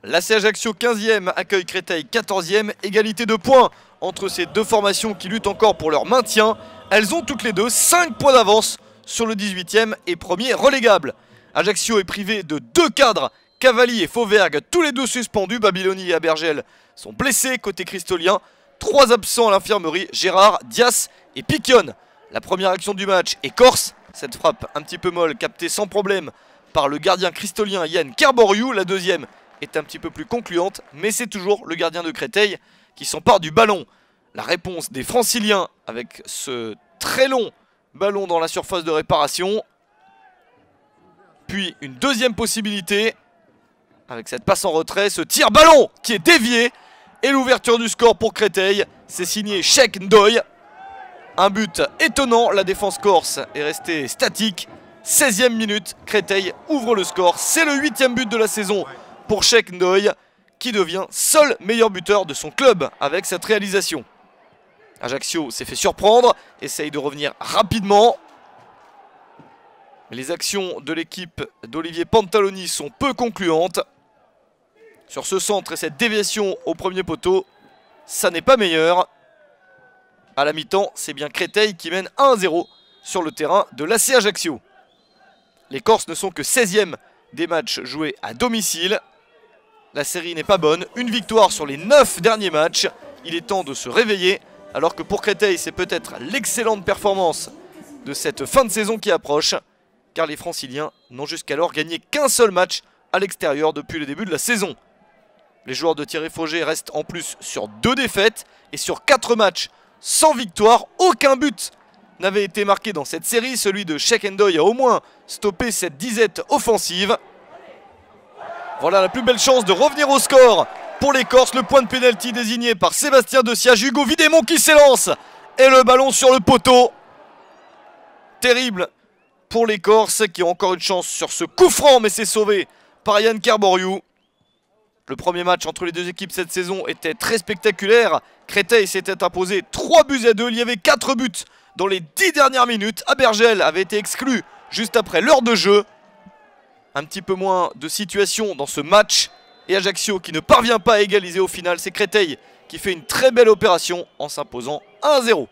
L'AC Ajaccio 15e accueille Créteil 14e, égalité de points entre ces deux formations qui luttent encore pour leur maintien. Elles ont toutes les deux 5 points d'avance sur le 18e et premier relégable. Ajaccio est privé de 2 cadres, Cavalli et Fauvergue, tous les deux suspendus. Babiloni et Abergel sont blessés côté cristolien. 3 absents à l'infirmerie, Gérard, Dias et Piquion. La première action du match est Corse. Cette frappe un petit peu molle, captée sans problème par le gardien cristolien Yann Carboriou. La deuxième est un petit peu plus concluante, mais c'est toujours le gardien de Créteil qui s'empare du ballon. La réponse des Franciliens avec ce très long ballon dans la surface de réparation. Puis une deuxième possibilité avec cette passe en retrait, ce tir-ballon qui est dévié. Et l'ouverture du score pour Créteil, c'est signé Cheikh Ndoye. Un but étonnant, la défense corse est restée statique. 16e minute, Créteil ouvre le score. C'est le 8e but de la saison pour Cheikh Ndoye, qui devient seul meilleur buteur de son club avec cette réalisation. Ajaccio s'est fait surprendre, essaye de revenir rapidement. Mais les actions de l'équipe d'Olivier Pantaloni sont peu concluantes. Sur ce centre et cette déviation au premier poteau, ça n'est pas meilleur. À la mi-temps, c'est bien Créteil qui mène 1-0 sur le terrain de l'AC Ajaccio. Les Corses ne sont que 16e des matchs joués à domicile. La série n'est pas bonne, une victoire sur les 9 derniers matchs. Il est temps de se réveiller, alors que pour Créteil, c'est peut-être l'excellente performance de cette fin de saison qui approche, car les Franciliens n'ont jusqu'alors gagné qu'un seul match à l'extérieur depuis le début de la saison. Les joueurs de Thierry Fauger restent en plus sur 2 défaites et sur 4 matchs sans victoire. Aucun but n'avait été marqué dans cette série. Celui de Cheikh Ndoye a au moins stoppé cette disette offensive. Voilà la plus belle chance de revenir au score pour les Corses. Le point de pénalty désigné par Sébastien Deciage. Hugo Vidémon qui s'élance et le ballon sur le poteau. Terrible pour les Corses qui ont encore une chance sur ce coup franc, mais c'est sauvé par Yann Carboriou. Le premier match entre les deux équipes cette saison était très spectaculaire. Créteil s'était imposé 3-2. Il y avait 4 buts dans les 10 dernières minutes. Abergel avait été exclu juste après l'heure de jeu. Un petit peu moins de situation dans ce match. Et Ajaccio qui ne parvient pas à égaliser au final. C'est Créteil qui fait une très belle opération en s'imposant 1-0.